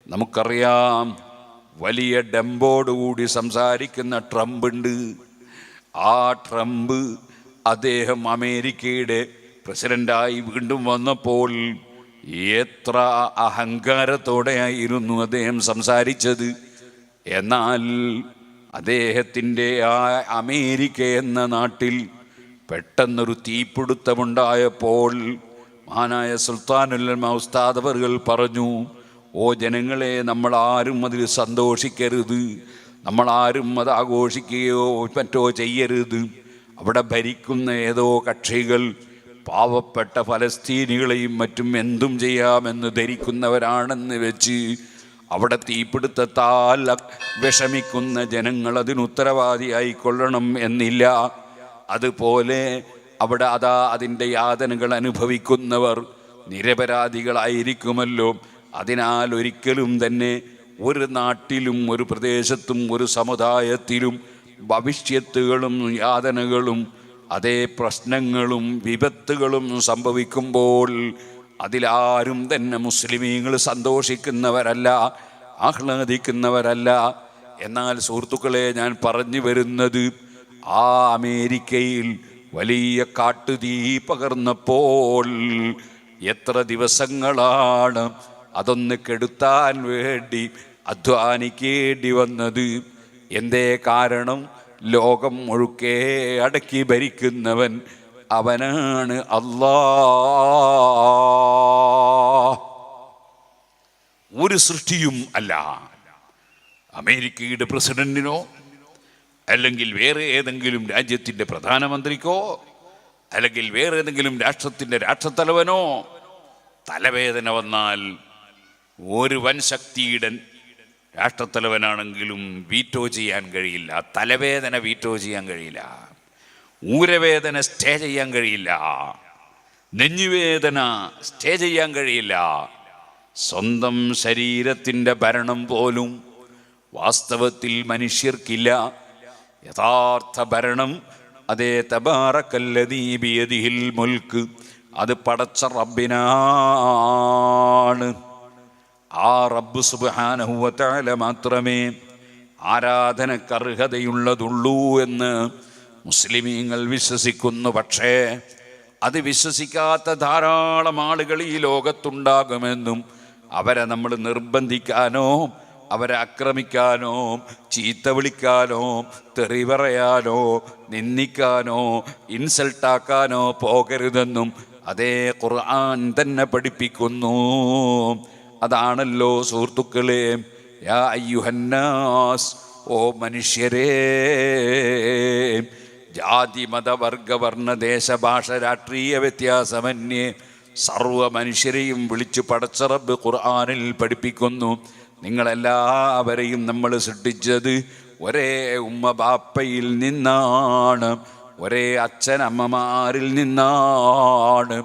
നമുക്കറിയാം, വലിയ ഡംബോടുകൂടി സംസാരിക്കുന്ന ട്രംപ് ഉണ്ട്. ആ ട്രംപ് അദ്ദേഹം അമേരിക്കയുടെ പ്രസിഡൻ്റായി വീണ്ടും വന്നപ്പോൾ എത്ര അഹങ്കാരത്തോടെയായിരുന്നു അദ്ദേഹം സംസാരിച്ചത്. എന്നാൽ അദ്ദേഹത്തിൻ്റെ ആ അമേരിക്ക എന്ന നാട്ടിൽ പെട്ടെന്നൊരു തീപിടുത്തമുണ്ടായപ്പോൾ മഹാനായ സുൽത്താനുൽ ഉലമ ഉസ്താദ് അവറുകൾ പറഞ്ഞു, ഓ ജനങ്ങളെ, നമ്മളാരും അതിൽ സന്തോഷിക്കരുത്, നമ്മളാരും അത് ആഘോഷിക്കുകയോ മറ്റോ ചെയ്യരുത്. അവിടെ ഭരിക്കുന്ന ഏതോ കക്ഷികൾ പാവപ്പെട്ട ഫലസ്തീനികളെയും മറ്റും എന്തും ചെയ്യാമെന്ന് ധരിക്കുന്നവരാണെന്ന് വെച്ച് അവിടെ തീപിടുത്തത്താൽ വിഷമിക്കുന്ന ജനങ്ങൾ അതിന് ഉത്തരവാദിയായിക്കൊള്ളണം എന്നില്ല. അതുപോലെ അവിടെ അതിൻ്റെ യാതനകൾ അനുഭവിക്കുന്നവർ നിരപരാധികളായിരിക്കുമല്ലോ. അതിനാൽ ഒരിക്കലും തന്നെ ഒരു നാട്ടിലും ഒരു പ്രദേശത്തും ഒരു സമുദായത്തിലും ഭവിഷ്യത്തുകളും യാതനകളും അതേ പ്രശ്നങ്ങളും വിപത്തുകളും സംഭവിക്കുമ്പോൾ അതിലാരും തന്നെ മുസ്ലിമീങ്ങൾ സന്തോഷിക്കുന്നവരല്ല, ആഹ്ലാദിക്കുന്നവരല്ല. എന്നാൽ സുഹൃത്തുക്കളെ, ഞാൻ പറഞ്ഞു വരുന്നത്, ആ അമേരിക്കയിൽ വലിയ കാട്ടുതീ പകർന്നപ്പോൾ എത്ര ദിവസങ്ങളാണ് അതൊന്ന് കെടുത്താൻ വേണ്ടി അധ്വാനിക്കേണ്ടി വന്നത്. എന്തേ കാരണം? ലോകം മുഴുക്കെ അടക്കി ഭരിക്കുന്നവൻ അവനാണ് അല്ലാഹ്, ഒരു സൃഷ്ടിയും അല്ല. അമേരിക്കയുടെ പ്രസിഡന്റിനോ അല്ലെങ്കിൽ വേറെ ഏതെങ്കിലും രാജ്യത്തിൻ്റെ പ്രധാനമന്ത്രിക്കോ അല്ലെങ്കിൽ വേറെ ഏതെങ്കിലും രാഷ്ട്രത്തിൻ്റെ രാഷ്ട്രത്തലവനോ തലവേദന വന്നാൽ ഒരു വൻ ശക്തിയുടെ രാഷ്ട്രത്തലവനാണെങ്കിലും വീറ്റോ ചെയ്യാൻ കഴിയില്ല. തലവേദന വീറ്റോ ചെയ്യാൻ കഴിയില്ല, ഊരവേദന സ്റ്റേ ചെയ്യാൻ കഴിയില്ല, നെഞ്ഞുവേദന സ്റ്റേ ചെയ്യാൻ കഴിയില്ല. സ്വന്തം ശരീരത്തിൻ്റെ ഭരണം പോലും വാസ്തവത്തിൽ മനുഷ്യർക്കില്ല. യഥാർത്ഥ ഭരണം അതേ തബാറക്കല്ലദീ ബിയദിഹിൽ മുൽക്ക്, അത് പടച്ച റബ്ബിനാണ്. ആ റബ്ബ് സുബ്ഹാനഹു വ തആല മാത്രമേ ആരാധനക്കർഹതയുള്ളതുള്ളൂ എന്ന് മുസ്ലിമീങ്ങൾ വിശ്വസിക്കുന്നു. പക്ഷേ അത് വിശ്വസിക്കാത്ത ധാരാളം ആളുകൾ ഈ ലോകത്തുണ്ടാകുമെന്നും അവരെ നമ്മൾ നിർബന്ധിക്കാനോ അവരെ ആക്രമിക്കാനോ ചീത്ത വിളിക്കാനോ തെറി പറയാനോ നിന്ദിക്കാനോ ഇൻസൾട്ടാക്കാനോ പോകരുതെന്നും അതേ ഖുർആൻ തന്നെ പഠിപ്പിക്കുന്നു. അതാണല്ലോ സുഹൃത്തുക്കളെ, യാ അയ്യുഹന്നാസ്, ഓ മനുഷ്യരേ, ജാതി മതവർഗ വർണ്ണ ദേശ ഭാഷ രാഷ്ട്രീയ വ്യത്യാസമന്യേ സർവ മനുഷ്യരെയും വിളിച്ചു പടച്ച റബ്ബ് ഖുർആനിൽ പഠിപ്പിക്കുന്നു. നിങ്ങളെല്ലാവരെയും നമ്മൾ സൃഷ്ടിച്ചത് ഒരേ ഉമ്മ ബാപ്പയിൽ നിന്നാണ്, ഒരേ അച്ഛനമ്മമാരിൽ നിന്നാണ്.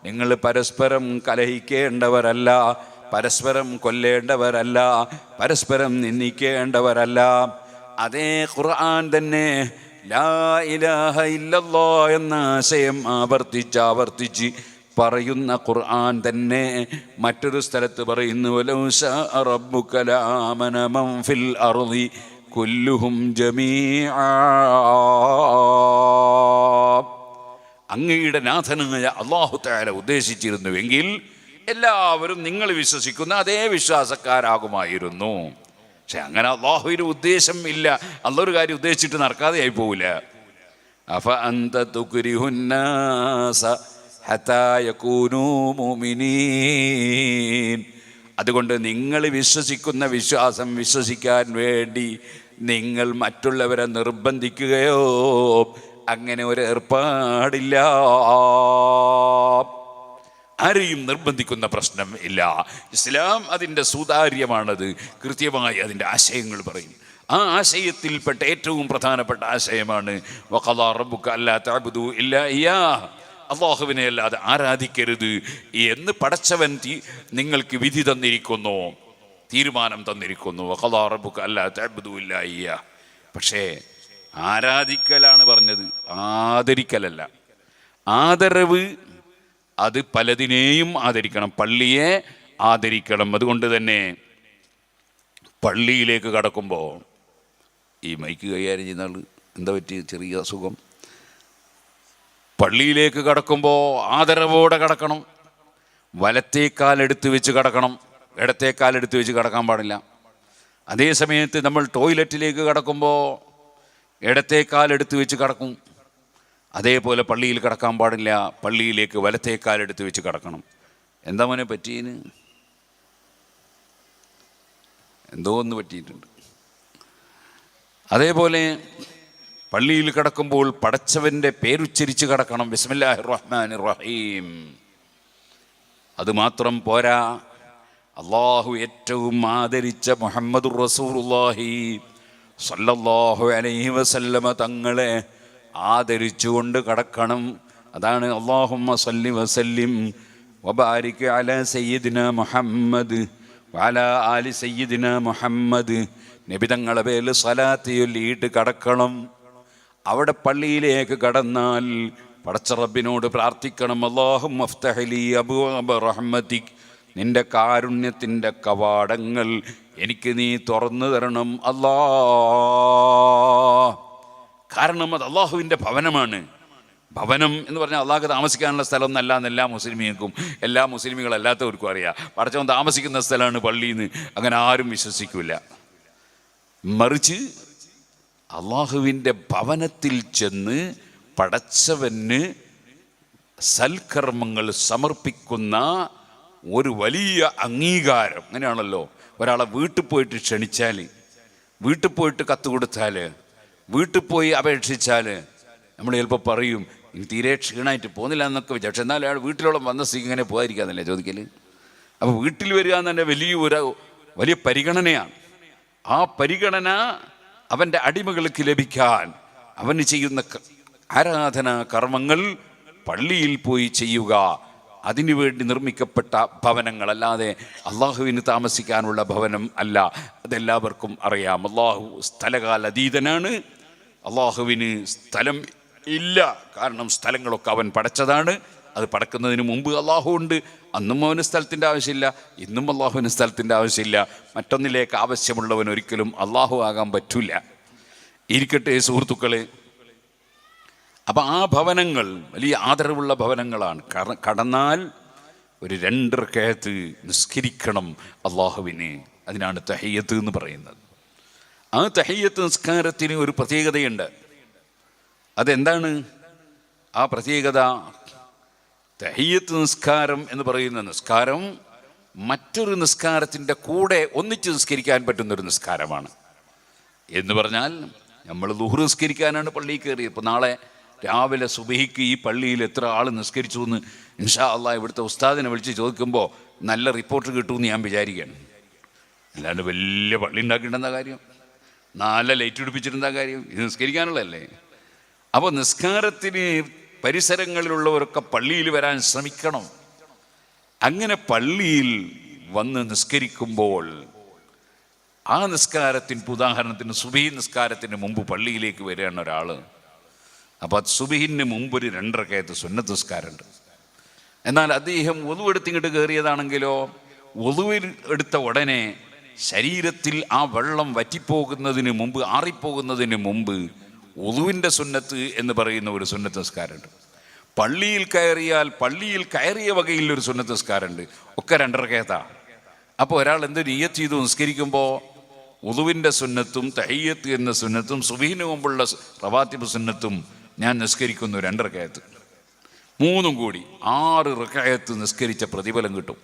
നിങ്ങൾ പരസ്പരം കലഹിക്കേണ്ടവരല്ല, പരസ്പരം കൊല്ലേണ്ടവരല്ല, പരസ്പരം നിന്ദിക്കേണ്ടവരല്ല. അതേ ഖുർആൻ തന്നെ ലാ ഇലാഹ ഇല്ലല്ലാഹ് എന്ന ആശയം ആവർത്തിച്ച് പറയുന്ന ഖുർആൻ തന്നെ മറ്റൊരു സ്ഥലത്ത് പറയുന്നു, വലൗ ശാഅ റബ്ബുക ലആമന മൻ ഫിൽ അർളി കുല്ലുഹും ജമീഅ. അങ്ങയുടെ നാഥനായ അല്ലാഹു തആല ഉദ്ദേശിച്ചിരുന്നുവെങ്കിൽ എല്ലാവരും നിങ്ങൾ വിശ്വസിക്കുന്ന അതേ വിശ്വാസക്കാരാകുമായിരുന്നു. പക്ഷെ അങ്ങനെ അല്ലാഹുവിന് ഉദ്ദേശം ഇല്ല. അള്ളൊരു കാര്യം ഉദ്ദേശിച്ചിട്ട് നടക്കാതെ ആയി പോവില്ല. അഫ അന്ത തുക്രിഹുന്നാസ ഹത്താ യകൂനൂ മുഅ്മിനീൻ. അതുകൊണ്ട് നിങ്ങൾ വിശ്വസിക്കുന്ന വിശ്വാസം വിശ്വസിക്കാൻ വേണ്ടി നിങ്ങൾ മറ്റുള്ളവരെ നിർബന്ധിക്കുകയോ അങ്ങനെ ഒരു ഏർപ്പാടില്ല. ആരെയും നിർബന്ധിക്കുന്ന പ്രശ്നം ഇല്ല. ഇസ്ലാം അതിൻ്റെ സുതാര്യമാണത്, കൃത്യമായി അതിൻ്റെ ആശയങ്ങൾ പറയും. ആ ആശയത്തിൽപ്പെട്ട ഏറ്റവും പ്രധാനപ്പെട്ട ആശയമാണ് വഖദാ റബ്ബുക അല്ലാ തഅബുദൂ ഇല്ലാ ഇയ്യാഹ്, അല്ലാഹുവിനെ അല്ലാതെ ആരാധിക്കരുത് എന്ന് പടച്ചവൻ നിങ്ങൾക്ക് വിധി തന്നിരിക്കുന്നു, തീരുമാനം തന്നിരിക്കുന്നു. വഖദാ റബ്ബുക അല്ലാ തഅബുദൂ ഇല്ലാ ഇയ്യാഹ്. പക്ഷേ ആരാധിക്കലാണ് പറഞ്ഞത്, ആദരിക്കലല്ല. ആദരവ് അത് പലതിനെയും ആദരിക്കണം, പള്ളിയെ ആദരിക്കണം. അതുകൊണ്ട് തന്നെ പള്ളിയിലേക്ക് കടക്കുമ്പോൾ ഈ മൈക്ക് കൈകാര്യം ചെയ്യുന്ന ആൾ എന്താ പറ്റി ചെറിയ അസുഖം. പള്ളിയിലേക്ക് കടക്കുമ്പോൾ ആദരവോടെ കടക്കണം. വലത്തേക്കാലെടുത്ത് വെച്ച് കടക്കണം, ഇടത്തേക്കാലെടുത്ത് വെച്ച് കടക്കാൻ പാടില്ല. അതേ സമയത്ത് നമ്മൾ ടോയ്ലറ്റിലേക്ക് കടക്കുമ്പോൾ ഇടത്തേക്കാലെടുത്ത് വെച്ച് കടക്കും. അതേപോലെ പള്ളിയിൽ കടക്കാൻ പാടില്ല, പള്ളിയിലേക്ക് വലത്തേക്കാലെടുത്ത് വെച്ച് കടക്കണം. എന്താ മോനെ പറ്റിയതിന്? എന്തോ ഒന്ന് പറ്റിയിട്ടുണ്ട്. അതേപോലെ പള്ളിയിൽ കിടക്കുമ്പോൾ പടച്ചവൻ്റെ പേരുച്ചരിച്ച് കിടക്കണം, ബിസ്മില്ലാഹിർ റഹ്മാനിർ റഹീം. അതുമാത്രം പോരാ, അള്ളാഹു ഏറ്റവും ആദരിച്ച മുഹമ്മദുർ റസൂലുള്ളാഹി സ്വല്ലല്ലാഹു അലൈഹി വസല്ലമ തങ്ങളെ ആദരിച്ചുകൊണ്ട് കടക്കണം. അതാണ് അല്ലാഹുമ്മ സല്ലി വസല്ലിം വബാരിക് അലാ സയ്യിദിന മുഹമ്മദ് വഅലാ ആലി സയ്യിദിന മുഹമ്മദ്. നബി തങ്ങളെ പേരിൽ സ്വലാത്ത് ചൊല്ലിയിട്ട് കടക്കണം. അവിടെ പള്ളിയിലേക്ക് കടന്നാൽ പടച്ച റബ്ബിനോട് പ്രാർത്ഥിക്കണം, അല്ലാഹുമ്മ അഫ്തഹ് ലീ അബ്വാബ റഹ്മതിക്, നിന്റെ കാരുണ്യത്തിൻ്റെ കവാടങ്ങൾ എനിക്ക് നീ തുറന്നു തരണം അല്ലാ. കാരണം അത് അള്ളാഹുവിൻ്റെ ഭവനമാണ്. ഭവനം എന്ന് പറഞ്ഞാൽ അള്ളാഹ് താമസിക്കാനുള്ള സ്ഥലം എന്നല്ല എന്ന് എല്ലാ മുസ്ലിമികളല്ലാത്തവർക്കും അറിയാം. പടച്ചവൻ താമസിക്കുന്ന സ്ഥലമാണ് പള്ളിയെന്ന് അങ്ങനെ ആരും വിശ്വസിക്കില്ല. മറിച്ച് അള്ളാഹുവിൻ്റെ ഭവനത്തിൽ ചെന്ന് പടച്ചവന് സൽക്കർമ്മങ്ങൾ സമർപ്പിക്കുന്ന ഒരു വലിയ അംഗീകാരം. അങ്ങനെയാണല്ലോ, ഒരാളെ വീട്ടിൽ പോയിട്ട് ക്ഷണിച്ചാൽ, വീട്ടിൽ പോയിട്ട് കത്ത് കൊടുത്താൽ, വീട്ടിൽ പോയി അപേക്ഷിച്ചാൽ നമ്മൾ ചിലപ്പോൾ പറയും തീരെ ക്ഷീണമായിട്ട് പോകുന്നില്ല എന്നൊക്കെ വിചാരിച്ചു. പക്ഷെ എന്നാലും അയാൾ വീട്ടിലോളം വന്ന സ്ഥിതിക്ക് ഇങ്ങനെ പോകാതിരിക്കാന്നല്ലേ ചോദിക്കൽ. അപ്പോൾ വീട്ടിൽ വരിക എന്ന് തന്നെ വലിയ പരിഗണനയാണ്. ആ പരിഗണന അവൻ്റെ അടിമകൾക്ക് ലഭിക്കാൻ അവന് ചെയ്യുന്ന ആരാധനാ കർമ്മങ്ങൾ പള്ളിയിൽ പോയി ചെയ്യുക, അതിനുവേണ്ടി നിർമ്മിക്കപ്പെട്ട ഭവനങ്ങളല്ലാതെ അള്ളാഹുവിന് താമസിക്കാനുള്ള ഭവനം അല്ല. അതെല്ലാവർക്കും അറിയാം. അള്ളാഹു സ്ഥലകാലതീതനാണ്. അള്ളാഹുവിന് സ്ഥലം ഇല്ല, കാരണം സ്ഥലങ്ങളൊക്കെ അവൻ പടച്ചതാണ്. അത് പടക്കുന്നതിന് മുമ്പ് അള്ളാഹു ഉണ്ട്. അന്നും അവന് സ്ഥലത്തിൻ്റെ ആവശ്യമില്ല, ഇന്നും അള്ളാഹുവിന് സ്ഥലത്തിൻ്റെ ആവശ്യമില്ല. മറ്റൊന്നിലേക്ക് ആവശ്യമുള്ളവൻ ഒരിക്കലും അള്ളാഹു ആകാൻ പറ്റില്ല. ഇരിക്കട്ടെ സുഹൃത്തുക്കളെ, അപ്പം ആ ഭവനങ്ങൾ വലിയ ആദരവുള്ള ഭവനങ്ങളാണ്. കടന്നാൽ ഒരു 2 റക്അത്ത് നിസ്കരിക്കണം അള്ളാഹുവിന്. അതിനാണ് തഹിയ്യത്ത് എന്ന് പറയുന്നത്. ആ തഹിയ്യത്ത് നിസ്കാരത്തിന് ഒരു പ്രത്യേകതയുണ്ട്. അതെന്താണ് ആ പ്രത്യേകത? തഹിയ്യത്ത് നിസ്കാരം എന്ന് പറയുന്ന നിസ്കാരം മറ്റൊരു നിസ്കാരത്തിൻ്റെ കൂടെ ഒന്നിച്ച് നിസ്കരിക്കാൻ പറ്റുന്നൊരു നിസ്കാരമാണ്. എന്ന് പറഞ്ഞാൽ നമ്മൾ ളുഹ്ർ നിസ്കരിക്കാനാണ് പള്ളിയിൽ കയറിയത്. ഇപ്പോൾ നാളെ രാവിലെ സുബഹിക്ക് ഈ പള്ളിയിൽ എത്ര ആൾ നിസ്കരിച്ചു എന്ന് ഇൻഷാ അള്ളാഹ് ഇവിടുത്തെ ഉസ്താദിനെ വിളിച്ച് ചോദിക്കുമ്പോൾ നല്ല റിപ്പോർട്ട് കിട്ടുമെന്ന് ഞാൻ വിചാരിക്കുകയാണ്. അല്ലാണ്ട് വലിയ പള്ളി ഉണ്ടാക്കിയിട്ടുണ്ടെന്ന കാര്യം, 4 ലൈറ്റ് പിടിപ്പിച്ചിട്ടുണ്ടാ കാര്യം? ഇത് നിസ്കരിക്കാനുള്ളതല്ലേ. അപ്പോൾ നിസ്കാരത്തിന് പരിസരങ്ങളിലുള്ളവരൊക്കെ പള്ളിയിൽ വരാൻ ശ്രമിക്കണം. അങ്ങനെ പള്ളിയിൽ വന്ന് നിസ്കരിക്കുമ്പോൾ ആ നിസ്കാരത്തിന്, ഉദാഹരണത്തിന് സുബഹി നിസ്കാരത്തിന് മുമ്പ് പള്ളിയിലേക്ക് വരികയാണ് ഒരാൾ. അപ്പോൾ സുബഹിന് മുമ്പ് ഒരു 2 റക്അത്ത് സുന്നത്ത് നിസ്കാരമുണ്ട്. എന്നാൽ അദ്ദേഹം വുളു എടുത്തിങ്ങോട്ട് കയറിയതാണെങ്കിലോ, വുളു എടുത്ത ഉടനെ ശരീരത്തിൽ ആ വെള്ളം വറ്റിപ്പോകുന്നതിന് മുമ്പ്, ആറിപ്പോകുന്നതിന് മുമ്പ് വുളുവിൻ്റെ സുന്നത്ത് എന്ന് പറയുന്ന ഒരു സുന്നത്ത് നിസ്കാരമുണ്ട്. പള്ളിയിൽ കയറിയാൽ പള്ളിയിൽ കയറിയ വകയിൽ ഒരു സുന്നത്ത് നിസ്കാരമുണ്ട്. ഒക്കെ 2 റക്അത്താണ്. അപ്പോൾ ഒരാൾ എന്ത് നിയ്യത്ത് ചെയ്തു നിസ്കരിക്കുമ്പോൾ വുളുവിൻ്റെ സുന്നത്തും തഹിയ്യത്ത് എന്ന സുന്നത്തും സുബഹിന് മുമ്പുള്ള റവാത്തിബ് സുന്നത്തും ഞാൻ നിസ്കരിക്കുന്നു 2 റക്അത്ത്, 3 കൂടി 6 റക്അത്ത് നിസ്കരിച്ച പ്രതിഫലം കിട്ടും.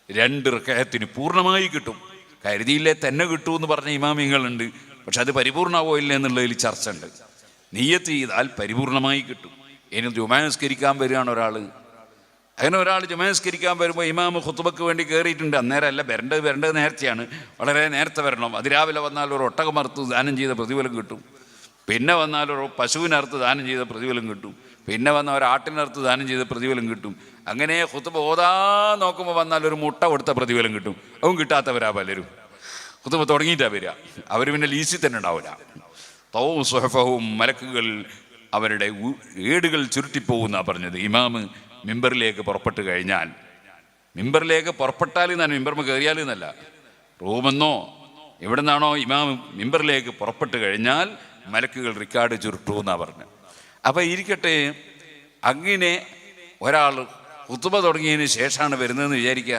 2 റക്അത്തിന് പൂർണ്ണമായി കിട്ടും. കരുതിയില്ലേ തന്നെ കിട്ടുമെന്ന് പറഞ്ഞ ഇമാമിങ്ങളുണ്ട്. പക്ഷെ അത് പരിപൂർണമാവോ ഇല്ല എന്നുള്ളതിൽ ചർച്ച ഉണ്ട്. നിയ്യത്ത് ചെയ്താൽ പരിപൂർണമായി കിട്ടും. ഇനി ജുമാ നിസ്കരിക്കാൻ വരികയാണ് ഒരാൾ. അങ്ങനെ ഒരാൾ ജുമാ നിസ്കരിക്കാൻ വരുമ്പോൾ ഇമാമ് ഖുത്ബക്ക് വേണ്ടി കയറിയിട്ടുണ്ട്. അന്നേരമല്ല വരേണ്ടത് നേരത്തെയാണ്, വളരെ നേരത്തെ വരണം. അതിരാവിലെ വന്നാൽ ഒരു ഒട്ടകമറുത്ത് ദാനം ചെയ്ത പ്രതിഫലം കിട്ടും. പിന്നെ വന്നാൽ ഒരു പശുവിനറുത്ത് ദാനം ചെയ്ത പ്രതിഫലം കിട്ടും. പിന്നെ വന്ന ഒരു ആട്ടിനറുത്ത് ദാനം ചെയ്ത പ്രതിഫലം കിട്ടും. അങ്ങനെ ഖുത്ബ ഓതാ നോക്കുമ്പോൾ വന്നാൽ ഒരു മുട്ട കൊടുത്ത പ്രതിഫലം കിട്ടും. അതും കിട്ടാത്തവരാ പലരും. ഖുത്ബ തുടങ്ങിയിട്ടാണ് വരിക. അവർ പിന്നെ ലീസിൽ തന്നെ ഉണ്ടാവില്ല. തൗ സുഹഫഹും, മലക്കുകൾ അവരുടെ ഏടുകൾ ചുരുട്ടിപ്പോകുന്നാണ് പറഞ്ഞത്. ഇമാമ് മിമ്പറിലേക്ക് പുറപ്പെട്ട് കഴിഞ്ഞാൽ, മിമ്പറിലേക്ക് പുറപ്പെട്ടാൽ എന്നാണ്, മിമ്പർമ കയറിയാൽ എന്നല്ല, റൂമെന്നോ എവിടെ നിന്നാണോ ഇമാം മിമ്പറിലേക്ക് പുറപ്പെട്ട് കഴിഞ്ഞാൽ മലക്കുകൾ റിക്കാർഡ് ചുരുട്ടു എന്നാണ് പറഞ്ഞത്. അപ്പം ഇരിക്കട്ടെ, അങ്ങനെ ഒരാൾ ഖുതുബ തുടങ്ങിയതിന് ശേഷമാണ് വരുന്നതെന്ന് വിചാരിക്കുക.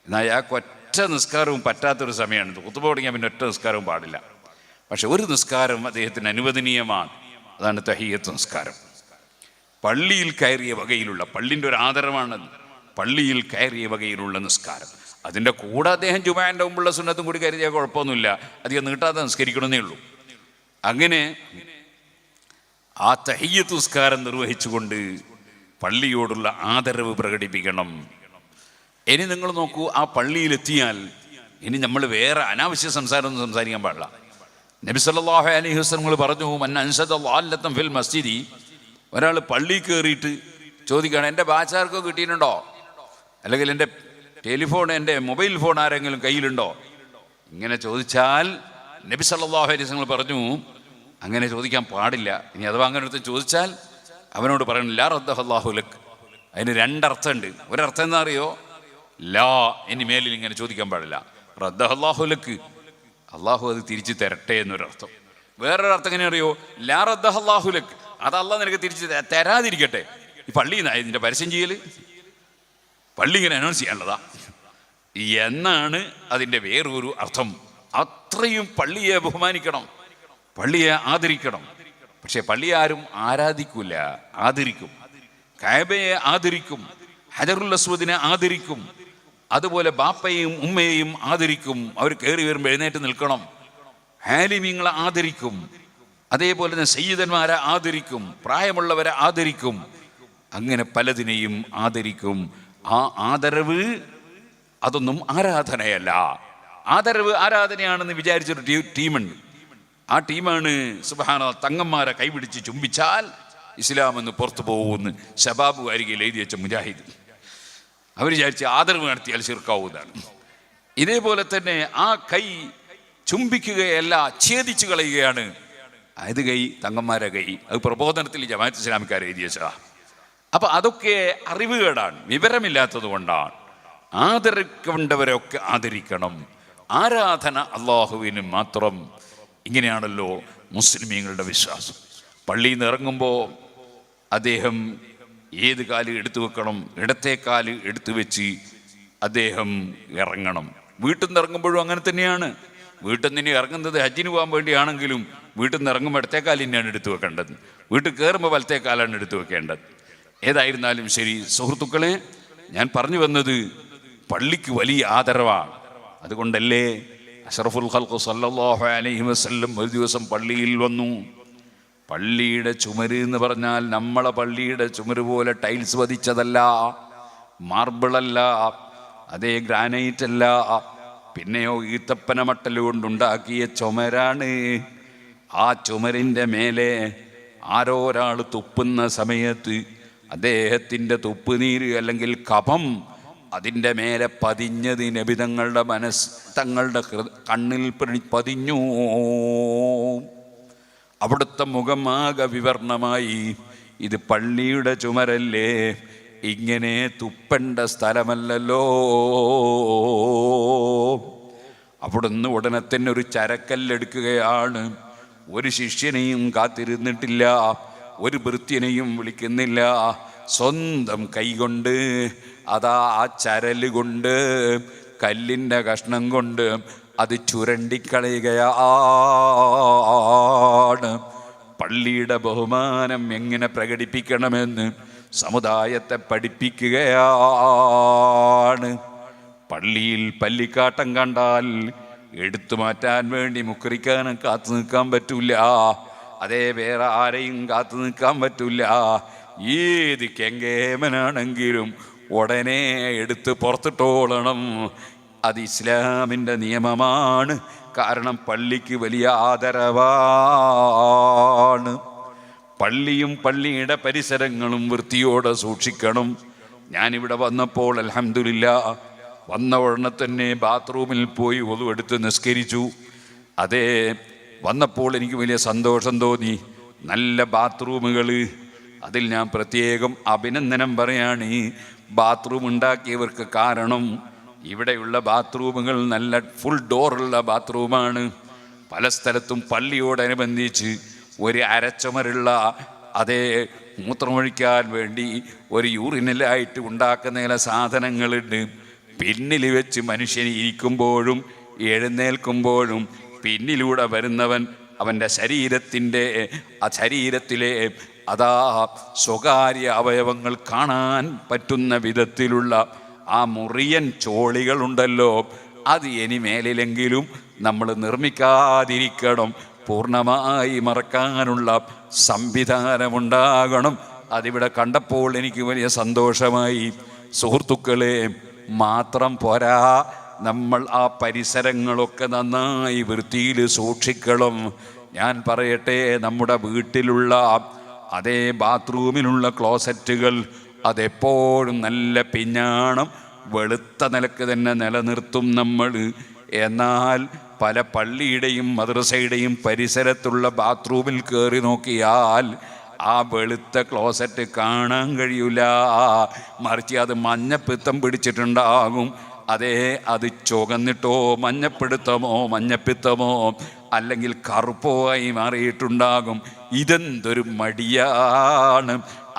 എന്നാൽ അയാൾക്ക് ഒറ്റ നിസ്കാരവും പറ്റാത്തൊരു സമയമാണ്. ഖുതുബ തുടങ്ങിയാൽ പിന്നെ ഒറ്റ നിസ്കാരവും പാടില്ല. പക്ഷെ ഒരു നിസ്കാരം അദ്ദേഹത്തിന് അനുവദനീയമാണ്. അതാണ് തഹിയ്യത്ത് നിസ്കാരം. പള്ളിയിൽ കയറിയ വകയിലുള്ള, പള്ളിൻ്റെ ഒരു ആദരവാണ് പള്ളിയിൽ കയറിയ വകയിലുള്ള നിസ്കാരം. അതിൻ്റെ കൂടെ അദ്ദേഹം ജുമാൻ്റെ മുമ്പുള്ള സുന്നത്തും കൂടി കരുതിയാൽ കുഴപ്പമൊന്നുമില്ല, അധികം നീട്ടാതെ നിസ്കരിക്കണമെന്നേ ഉള്ളൂ. അങ്ങനെ ആ തഹിയ്യത്ത് നിസ്കാരം നിർവഹിച്ചുകൊണ്ട് പള്ളിയോടുള്ള ആദരവ് പ്രകടിപ്പിക്കണം. ഇനി നിങ്ങൾ നോക്കൂ, ആ പള്ളിയിലെത്തിയാൽ ഇനി നമ്മൾ വേറെ അനാവശ്യ സംസാരമൊന്നും സംസാരിക്കാൻ പാടില്ല. നബി സല്ലല്ലാഹു അലൈഹി വസല്ലം പറഞ്ഞു, മൻ അൻസദ ളാല്ലത്തൻ ഫിൽ മസ്ജിദി, ഒരാൾ പള്ളിയിൽ കയറിയിട്ട് ചോദിക്കുകയാണ്, എൻ്റെ ബാച്ചാർക്കോ കിട്ടിയിട്ടുണ്ടോ, അല്ലെങ്കിൽ എൻ്റെ ടെലിഫോൺ, എൻ്റെ മൊബൈൽ ഫോൺ ആരെങ്കിലും കയ്യിലുണ്ടോ? ഇങ്ങനെ ചോദിച്ചാൽ നബി സല്ലല്ലാഹു അലൈഹി വസല്ലം പറഞ്ഞു, അങ്ങനെ ചോദിക്കാൻ പാടില്ല. ഇനി അഥവാ അങ്ങനെ അടുത്ത് ചോദിച്ചാൽ അവനോട് പറയണം, ലാ റദ്ദഹല്ലാഹു ലക്. അതിന് രണ്ടർത്ഥമുണ്ട്. ഒരർത്ഥം എന്താ അറിയോ? ലാ, ഇനി മേലിൽ ഇങ്ങനെ ചോദിക്കാൻ പാടില്ല. റദ്ദഹല്ലാഹു ലക്, അള്ളാഹു അത് തിരിച്ചു തരട്ടെ എന്നൊരർത്ഥം. വേറൊരർത്ഥം എങ്ങനെ അറിയോ? ലാ റദ്ദഹല്ലാഹു ലക്, അത് അള്ളാഹ് നിനക്ക് തിരിച്ച് തരാതിരിക്കട്ടെ. ഈ പള്ളി ഇതിൻ്റെ പരസ്യം ചെയ്യൽ, പള്ളി ഇങ്ങനെ അനൗൺസ് ചെയ്യാനുള്ളതാ എന്നാണ് അതിൻ്റെ വേറൊരു അർത്ഥം. അത്രയും പള്ളിയെ ബഹുമാനിക്കണം, പള്ളിയെ ആദരിക്കണം. പക്ഷെ പള്ളിയെ ആരും ആരാധിക്കൂല, ആദരിക്കും. കഅബയെ ആദരിക്കും, ഹജറുൽ അസ്വദിനെ ആദരിക്കും, അതുപോലെ ബാപ്പയെയും ഉമ്മയെയും ആദരിക്കും. അവർ കയറി വരുമ്പോൾ എഴുന്നേറ്റ് നിൽക്കണം. ഹാലിമീങ്ങളെ ആദരിക്കും, അതേപോലെ തന്നെ സയ്യിദന്മാരെ ആദരിക്കും, പ്രായമുള്ളവരെ ആദരിക്കും. അങ്ങനെ പലതിനെയും ആദരിക്കും. ആ ആദരവ് അതൊന്നും ആരാധനയല്ല. ആദരവ് ആരാധനയാണെന്ന് വിചാരിച്ചൊരു ടീമുണ്ട്. ആ ടീമാണ് സുബ്ഹാനല്ലാഹ് തങ്ങന്മാരെ കൈപിടിച്ച് ചുംബിച്ചാൽ ഇസ്ലാം എന്ന് പുറത്തു പോകുമെന്ന് ശബാബ് അരികെ എഴുതി വെച്ച മുജാഹിദ്. അവർ വിചാരിച്ച് ആദരവ് നടത്തിയാൽ ശിർക്കാവുന്നതാണ്. ഇതേപോലെ തന്നെ ആ കൈ ചുംബിക്കുകയല്ല, ഛേദിച്ചു കളയുകയാണ്. അത് കൈ തങ്ങന്മാരെ കൈ. അത് പ്രബോധനത്തിൽ ജമാഅത്ത് ഇസ്ലാമിക്കാർ എഴുതി വെച്ചതാ. അപ്പൊ അതൊക്കെ അറിവുകേടാണ്, വിവരമില്ലാത്തത് കൊണ്ടാണ്. ആദരിക്കേണ്ടവരൊക്കെ ആദരിക്കണം. ആരാധന അള്ളാഹുവിന് മാത്രം. ഇങ്ങനെയാണല്ലോ മുസ്ലിമീങ്ങളുടെ വിശ്വാസം. പള്ളിയിൽ നിന്ന് ഇറങ്ങുമ്പോൾ അദ്ദേഹം ഏത് കാല് എടുത്തു വെക്കണം? ഇടത്തെ കാല് എടുത്തു വെച്ച് അദ്ദേഹം ഇറങ്ങണം. വീട്ടിൽ നിന്ന് ഇറങ്ങുമ്പോഴും അങ്ങനെ തന്നെയാണ്. വീട്ടിൽ നിന്ന് ഇറങ്ങുന്നത് ഹജ്ജിന് പോകാൻ വേണ്ടിയാണെങ്കിലും വീട്ടിൽ നിന്ന് ഇറങ്ങുമ്പോൾ ഇടത്തെ കാല് തന്നെയാണ് എടുത്തു വെക്കേണ്ടത്. വീട്ടിൽ കയറുമ്പോൾ വലത്തെ കാലാണ് എടുത്തു വെക്കേണ്ടത്. ഏതായിരുന്നാലും ശരി സുഹൃത്തുക്കളെ, ഞാൻ പറഞ്ഞു വന്നത് പള്ളിക്ക് വലിയ ആദരവാണ്. അതുകൊണ്ടല്ലേ അഷ്റഫുൽ ഖൽഖ് സല്ലല്ലാഹു അലൈഹി വസല്ലം ഒരു ദിവസം പള്ളിയിൽ വന്നു. പള്ളിയുടെ ചുമര് എന്ന് പറഞ്ഞാൽ നമ്മളെ പള്ളിയുടെ ചുമര് പോലെ ടൈൽസ് പതിച്ചതല്ല, മാർബിളല്ല, അതേ ഗ്രാനൈറ്റ് അല്ല, പിന്നെയോ ഈത്തപ്പന മട്ടൽ കൊണ്ടുണ്ടാക്കിയ ചുമരാണ്. ആ ചുമരിൻ്റെ മേലെ ആരോ ഒരാൾ തുപ്പുന്ന സമയത്ത് അദ്ദേഹത്തിൻ്റെ തുപ്പുനീര് അല്ലെങ്കിൽ കഫം അതിൻ്റെ മേലെ പതിഞ്ഞത് നബി തങ്ങളുടെ കണ്ണിൽ പതിഞ്ഞു. അവിടുത്തെ മുഖമാകെ വിവരണമായി, ഇത് പള്ളിയുടെ ചുമരല്ലേ, ഇങ്ങനെ തുപ്പേണ്ട സ്ഥലമല്ലല്ലോ. അവിടുന്ന് ഉടനെ തന്നെ ഒരു ചരക്കല്ലെടുക്കുകയാണ്. ഒരു ശിഷ്യനെയും കാത്തിരുന്നിട്ടില്ല, ഒരു ഭൃത്യനെയും വിളിക്കുന്നില്ല. സ്വന്തം കൈകൊണ്ട് അതാ ആ ചരല് കൊണ്ട്, കല്ലിൻ്റെ കഷ്ണം കൊണ്ട് അത് ചുരണ്ടിക്കളയുകയാണ്. പള്ളിയുടെ ബഹുമാനം എങ്ങനെ പ്രകടിപ്പിക്കണമെന്ന് സമുദായത്തെ പഠിപ്പിക്കുകയാണ്. പള്ളിയിൽ പല്ലിക്കാട്ടം കണ്ടാൽ എടുത്തു മാറ്റാൻ വേണ്ടി മുക്രിക്കാനും കാത്തു നിൽക്കാൻ പറ്റൂല. അതേ വേറെ ആരെയും കാത്തു നിൽക്കാൻ പറ്റൂല. ഏത് കെങ്കേമനാണെങ്കിലും ഉടനെ എടുത്ത് പുറത്തിട്ടോളണം. അത് ഇസ്ലാമിൻ്റെ നിയമമാണ്. കാരണം പള്ളിക്ക് വലിയ ആദരവാണ്. പള്ളിയും പള്ളിയുടെ പരിസരങ്ങളും വൃത്തിയോടെ സൂക്ഷിക്കണം. ഞാനിവിടെ വന്നപ്പോൾ അൽഹംദുലില്ലാ വന്ന ഉടനെ തന്നെ ബാത്റൂമിൽ പോയി ഒളു എടുത്ത് നിസ്കരിച്ചു. അതേ വന്നപ്പോൾ എനിക്ക് വലിയ സന്തോഷം തോന്നി. നല്ല ബാത്റൂമുകൾ, അതിൽ ഞാൻ പ്രത്യേകം അഭിനന്ദനം പറയാണ് ഈ ബാത്റൂം ഉണ്ടാക്കിയവർക്ക്. കാരണം ഇവിടെയുള്ള ബാത്റൂമുകൾ നല്ല ഫുൾ ഡോറുള്ള ബാത്റൂമാണ്. പല സ്ഥലത്തും പള്ളിയോടനുബന്ധിച്ച് ഒരു അരച്ചുമരുള്ള അതേ മൂത്രമൊഴിക്കാൻ വേണ്ടി ഒരു യൂറിനലായിട്ട് ഉണ്ടാക്കുന്ന ചില സാധനങ്ങളുണ്ട്. പിന്നിൽ വെച്ച് മനുഷ്യൻ ഇരിക്കുമ്പോഴും എഴുന്നേൽക്കുമ്പോഴും പിന്നിലൂടെ വരുന്നവൻ അവൻ്റെ ശരീരത്തിലെ അതാ സ്വകാര്യ അവയവങ്ങൾ കാണാൻ പറ്റുന്ന വിധത്തിലുള്ള ആ മുറിയൻ ചോളികളുണ്ടല്ലോ, അത് ഇനി മേലിലെങ്കിലും നമ്മൾ നിർമ്മിക്കാതിരിക്കണം. പൂർണ്ണമായി മറക്കാനുള്ള സംവിധാനമുണ്ടാകണം. അതിവിടെ കണ്ടപ്പോൾ എനിക്ക് വലിയ സന്തോഷമായി. സുഹൃത്തുക്കളെ, മാത്രം പോരാ, നമ്മൾ ആ പരിസരങ്ങളൊക്കെ നന്നായി വൃത്തിയിൽ സൂക്ഷിക്കണം. ഞാൻ പറയട്ടെ, നമ്മുടെ വീട്ടിലുള്ള അതേ ബാത്റൂമിലുള്ള ക്ലോസറ്റുകൾ അതെപ്പോഴും നല്ല പിഞ്ഞാണം വെളുത്ത നിലക്ക് തന്നെ നിലനിർത്തും നമ്മൾ. എന്നാൽ പല പള്ളിയുടെയും മദ്രസയുടെയും പരിസരത്തുള്ള ബാത്റൂമിൽ കയറി നോക്കിയാൽ ആ വെളുത്ത ക്ലോസറ്റ് കാണാൻ കഴിയില്ല. മറിച്ച് അത് മഞ്ഞപ്പിത്തം പിടിച്ചിട്ടുണ്ടാകും. അതേ, അത് ചുവന്നിട്ടോ മഞ്ഞപ്പിത്തമോ അല്ലെങ്കിൽ കറുപ്പോ ആയി മാറിയിട്ടുണ്ടാകും. ഇതെന്തൊരു മടിയാണ്!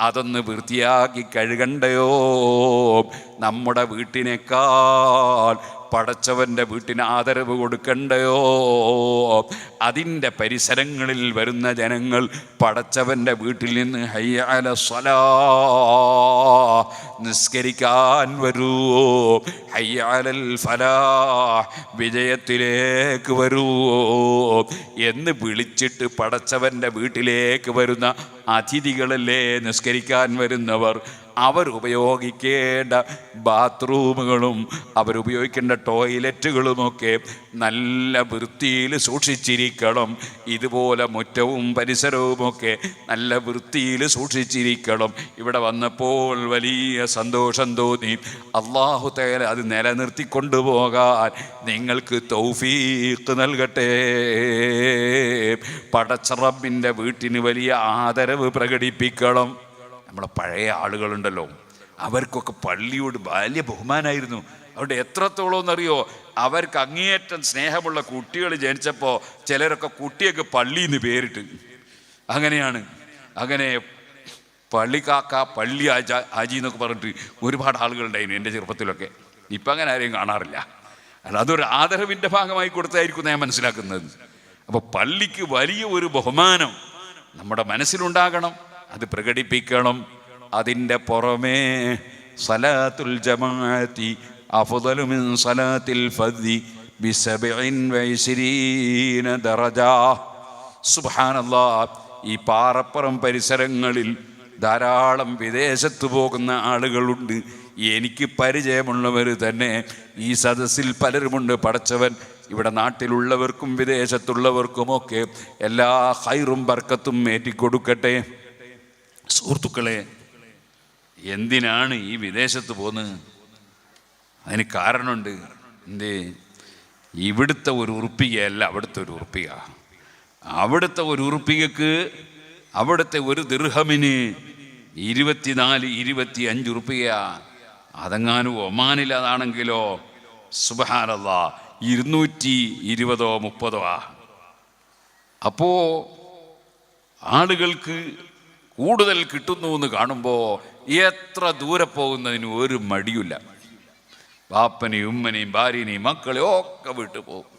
അതൊന്ന് വൃത്തിയാക്കി കഴുകണ്ടയോ? നമ്മുടെ വീട്ടിനേക്കാൾ പടച്ചവൻ്റെ വീട്ടിന് ആദരവ് കൊടുക്കണ്ടയോ? അതിൻ്റെ പരിസരങ്ങളിൽ വരുന്ന ജനങ്ങൾ പടച്ചവൻ്റെ വീട്ടിൽ നിന്ന് ഹയ്യ അല സ്വലാ നിസ്കരിക്കാൻ വരൂ, ഹയ്യ അലൽ ഫലാഹ് വിജയത്തിലേക്ക് വരൂ എന്ന് വിളിച്ചിട്ട് പടച്ചവൻ്റെ വീട്ടിലേക്ക് വരുന്ന അതിഥികളല്ലേ നിസ്കരിക്കാൻ വരുന്നവർ. അവരുപയോഗിക്കേണ്ട ബാത്റൂമുകളും അവരുപയോഗിക്കേണ്ട ടോയ്ലറ്റുകളുമൊക്കെ നല്ല വൃത്തിയിൽ സൂക്ഷിച്ചിരിക്കണം. ഇതുപോലെ മുറ്റവും പരിസരവുമൊക്കെ നല്ല വൃത്തിയിൽ സൂക്ഷിച്ചിരിക്കണം. ഇവിടെ വന്നപ്പോൾ വലിയ സന്തോഷം തോന്നി. അല്ലാഹു തആല അത് നിലനിർത്തിക്കൊണ്ടുപോകാൻ നിങ്ങൾക്ക് തൗഫീഖ് നൽകട്ടെ. പടച്ച റബ്ബിൻ്റെ വീട്ടിന് വലിയ ആദരവ് പ്രകടിപ്പിക്കണം. നമ്മളെ പഴയ ആളുകളുണ്ടല്ലോ, അവർക്കൊക്കെ പള്ളിയോട് വലിയ ബഹുമാനമായിരുന്നു. അവിടെ എത്രത്തോളം എന്നറിയോ, അവർക്ക് അങ്ങേയറ്റം സ്നേഹമുള്ള കുട്ടികൾ ജനിച്ചപ്പോൾ ചിലരൊക്കെ കുട്ടിയൊക്കെ പള്ളിന്ന് പേരിട്ട്. അങ്ങനെയാണ്. അങ്ങനെ പള്ളിക്കാക്ക, പള്ളി ആജി എന്നൊക്കെ പറഞ്ഞിട്ട് ഒരുപാട് ആളുകളുണ്ടായിരുന്നു എൻ്റെ ചെറുപ്പത്തിലൊക്കെ. ഇപ്പം അങ്ങനെ ആരെയും കാണാറില്ല. അല്ല, അതൊരു ആദരവിൻ്റെ ഭാഗമായി കൊടുത്തായിരിക്കും ഞാൻ മനസ്സിലാക്കുന്നത്. അപ്പോൾ പള്ളിക്ക് വലിയ ഒരു ബഹുമാനം നമ്മുടെ മനസ്സിലുണ്ടാകണം, അത് പ്രകടിപ്പിക്കണം. അതിൻ്റെ പുറമേ സലാത്തുൽ ജമാഅത്തി അഫ്ദലു മിൻ സലാത്തിൽ ഫദ്ദി ബി27 ദറജ. സുബ്ഹാനല്ലാഹ്. ഈ പാറപ്പുറം പരിസരങ്ങളിൽ ധാരാളം വിദേശത്ത് പോകുന്ന ആളുകളുണ്ട്. എനിക്ക് പരിചയമുള്ളവർ തന്നെ ഈ സദസ്സിൽ പലരുമുണ്ട്. പടച്ചവൻ ഇവിടെ നാട്ടിലുള്ളവർക്കും വിദേശത്തുള്ളവർക്കുമൊക്കെ എല്ലാ ഖൈറും ബർക്കത്തും ഏറ്റിക്കൊടുക്കട്ടെ. സുഹൃത്തുക്കളെ, എന്തിനാണ് ഈ വിദേശത്ത് പോകുന്നത്? അതിന് കാരണമുണ്ട്. എന്തേ? ഇവിടുത്തെ ഒരു ഉറുപ്പികയല്ല അവിടുത്തെ ഒരു ഉറുപ്പിക. അവിടുത്തെ ഒരു ഉറുപ്പികക്ക്, അവിടുത്തെ ഒരു ദിർഹമിന് 24-25 ഉറുപ്പിക. അതെങ്ങാനും ഒമാനിൽ അതാണെങ്കിലോ സുബ്ഹാനല്ലാഹ് 220-30. അപ്പോ ആളുകൾക്ക് കൂടുതൽ കിട്ടുന്നു എന്ന് കാണുമ്പോൾ എത്ര ദൂരെ പോകുന്നതിന് ഒരു മടിയില്ല. ബാപ്പനെയും ഉമ്മനെയും ഭാര്യനെയും മക്കളെയും ഒക്കെ വിട്ടു പോകും.